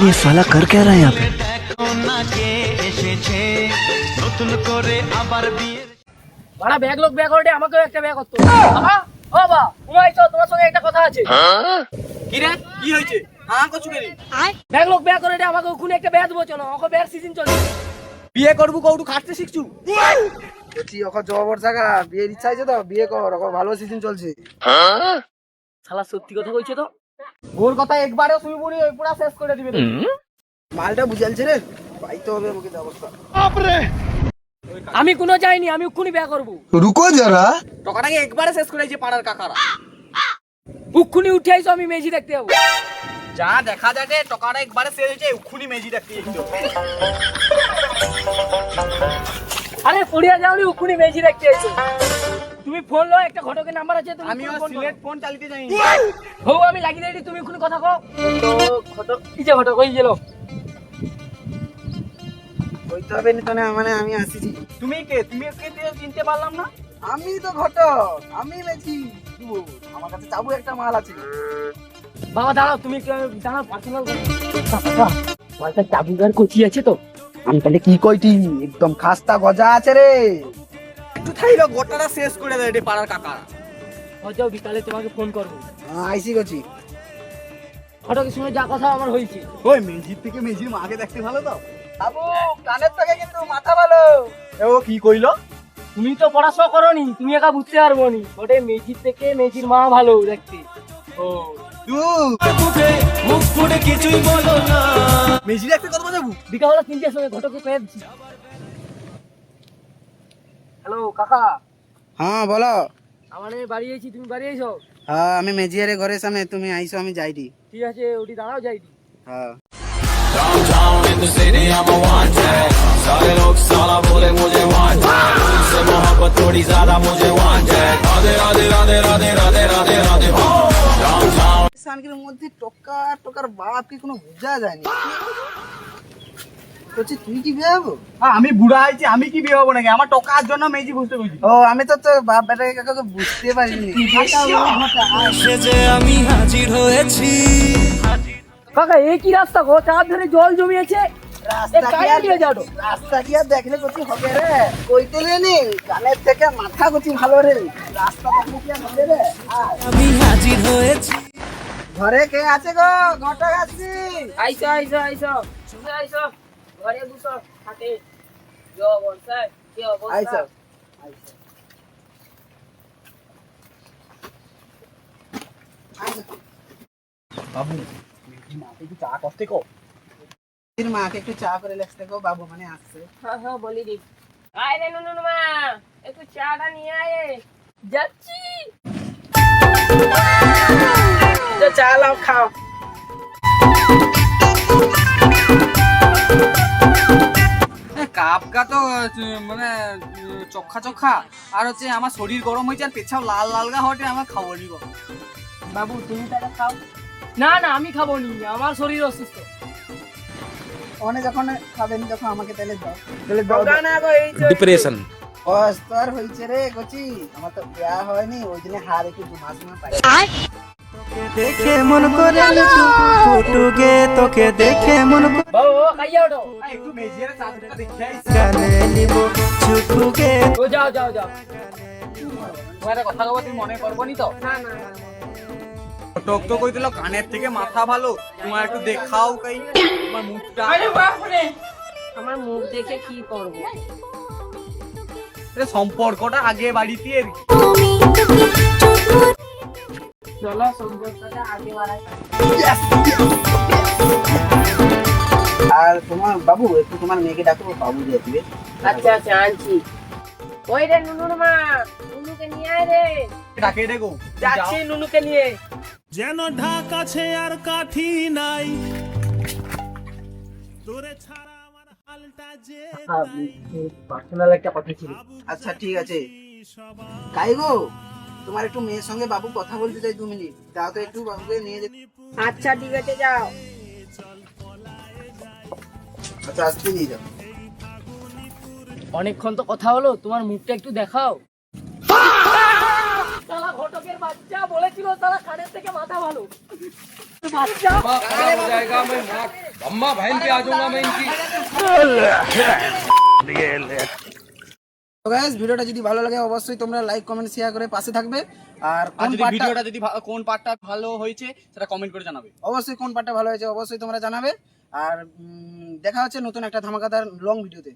ये साला कर क्या रहा है यहाँ पे? বাড়া ব্যাগ লোক ব্যাগ ওঠে আমাকেও একটা ব্যাগ করতে বাবা ও বাবা তুমি আইছো তোমার সঙ্গে একটা কথা আছে কি রে কি হয়েছে? হ্যাঁ কচু কেরি ব্যাগ লোক ব্যাগ করে আমাকে ওখানে একটা ব্যাগ দেবো চলো ওকে ব্যাগ সিজন চলছে বিয়ে করবো কৌটু খাটতে শিখছু? বলছি ওকে জবর জায়গা বিয়ের ইচ্ছা আছে তো বিয়ে কর, ওকে ভালো সিজন চলছে। শালা সত্যি কথা কইছো তো ওর কথা একবারে শুই পড়ি ওই পুরা শেষ করে দিবে। মালটা বুঝালছে রে, পাইতে হবে আমাকে অবস্থা। আমি কোনো যাইনি আমি ওখানে ব্যাগ করবো रुको जरा। টাকাটাকে একবারে শেষ করে দিয়েছে পাড়ার কাকারা। ওখানে উঠে আইছো আমি মেজি দেখতে যাবো যা দেখা যাচ্ছে টাকাটা একবারে শেষ হয়েছে উখুনি মেজি দেখতে যাচ্ছি। আরে পড়িয়া যাওনি ওখানে মেজি দেখতে আইছো তুমি ফোন লো একটা ঘটকের নাম্বার আছে তুমি আমিও সিলেট ফোন চালিতে যাই। হো আমি লাগিয়ে দিই তুমি ওখানে কথা কও তো ঘটক কি যে ঘটক কই গেল হইতে হবে না তো না, মানে আমি আসিছি। তুমি কে? তুমি কে চিনতে পারলাম না। আমি তো ঘটক, আমি মেছি। কি বলবো, আমার কাছে চাবু একটা মাল আছে। বাবা দাঁড়াও তুমি দাঁড়াও পার্সোনাল মালটা চাবুকার কচি আছে তো আমি তাহলে কি কইটি, একদম খাস্তা গজা আছে রে। একটু থাইলো গোটাটা শেষ করে দেয় রে পাড়ার কাকারা। হয়তো বিকালে তোমাকে ফোন করবো আইসি গছি। ঘটকের সঙ্গে যা কথা আমার হয়েছে ওই মেজির থেকে মেজির মাকে দেখতে ভালো তো। বাবু কানের থেকে কিন্তু মাথা ভালো। এ ও কি কইলো? তুমি তো পড়াশোনা করোনি তুমি একা বুঝতে পারবো নি ওটা মেজির থেকে মেজির মা ভালো দেখতে ও মেজি দেখতে কত যাবো? বিকালবেলা 3টের সময় ঘটকে পেয়ে দিচ্ছি হ্যালো কাকা হ্যাঁ বলো। আমার বাড়ি আছি তুমি বাড়ি আইছো হ্যাঁ আমি মেজিয়ারে ঘরের সামনে, তুমি আইসো আমি যাইদি। ঠিক আছে ওটি দাঁড়াও যাইনি হ্যাঁ Downtown in the city, I'm a wanted. सारे लोग साला बोले मुझे wanted. तुमसे मोहब्बत थोड़ी ज्यादा मुझे wanted. राधे राधे राधे राधे राधे राधे राधे Downtown. সানকির মধ্যে টকার বাপ কি কোনো বোঝা যায়নি। বলছি তুই কি বিয়ে হবো? আমি বুড়া হয়েছি, আমি কি বিয়ে হবো নাকি? আমার টাকার জন্য মেজি বুঝতে বুঝি। ও আমি তো তোর বাপ বেটাকে কাউকে বুঝতে পারিনি। সেজে আমি হাজির হয়েছি। কাকা এই কি রাস্তা গো চার ধরে জল জমিয়েছে রাস্তা কি আর দেখলে কচি হবে রে? কইতে নি কানের থেকে মাথা কচি ভালো রে। রাস্তা দেখলে কি আর হবে রে? আয়। আমি হাজির হয়েছি। ঘরে কে আছে গো? ঘটক আছি। আইসো আইসো আইসো তুমি আইসো ঘরে বসো হাতে কি অবস্থা কি আইসো। অবস্থা বাবু মেজি মাকে কি চা করতে কো? তোর মাকে একটু চা করে লেখতে গো, বাবু মানে আসছে। হ্যাঁ হ্যাঁ বলি দি আয় রে নুনু মা একটু চাটা নিয়ে আয় যাচ্ছি তো চা লাও খাও কাপকা তো মানে চোখা চোখা আর হচ্ছে আমার শরীর গরম হয়েছে আর পেছাও লাল লাল গা হটে আমার খাবনি গো। বাবু তুমি তাহলে খাও না না আমি খাবো নি আমার শরীর অসুস্থ অনে যখন খাবেন তখন আমাকে তাহলে দাও। তাহলে দাও। না গো এই डिप्रेशन। অস্তর হইছে রে কচি, আমার তো বিয়া হয়নি, ওই জন্য হার একটু মাস পাই। देखे मन करे फुटुगे तोके देखे मन বাবু খাইয়া ওঠো একটু মেজির চাদরটা দেখে আইছি। करे लिबो छुटुगे। ও যাও যাও যাও তোমার কথা কব তুমি মনে করবনি তো? না না টক তো কই দিল কানের থেকে মাথা ভালো, তোমার একটু দেখাও কাই তোমার মুখটা। আরে বাপ রে আমার মুখ দেখে কি করব এ সম্পর্কটা আগে বাড়িতে আর কি। চলো সম্পর্কটা আগে বাড়াই আর তোমার বাবু একটু তোমার মেয়েকে ডাকো, বাবু দিয়ে দিবে। আচ্ছা আচ্ছা আনছি ওই রে নুনুর মা নুনুকে নিয়ে আয় রে ডাকে দেখো যাচ্ছি নুনুকে নিয়ে যেন ঢাকা আছে আর কাঠি নাই তোরে ছাড়া আমার হালটা যে পার্সোনাল একটা কথা ছিল আচ্ছা ঠিক আছে। কাই গো তোমার একটু মেয়ের সঙ্গে বাবু কথা বলতে চাই 2 মিনিট, দাও তো একটু বাবুকে নিয়ে যেতে। আচ্ছা ঠিক আছে যাও আচ্ছা আসতে নিয়ে যাও। অনেকক্ষণ তো কথা হলো তোমার মুখটা একটু দেখাও শালা ঘটক লোকের বাচ্চা বলেছিল তারা কানের থেকে মাথা ভালো বাচ্চা अम्मा बहन पे आ जाऊंगा मैं इनकी। তো গাইস ভিডিওটা যদি ভালো লাগে অবশ্যই তোমরা লাইক কমেন্ট শেয়ার করে পাশে থাকবে। আর কোন পার্টটা ভিডিওটা যদি কোন পার্টটা ভালো হয়েছে সেটা কমেন্ট করে জানাবে। অবশ্যই কোন পার্টটা ভালো হয়েছে অবশ্যই তোমরা জানাবে। আর দেখা হচ্ছে নতুন একটা ধামাকাদার লং ভিডিওতে।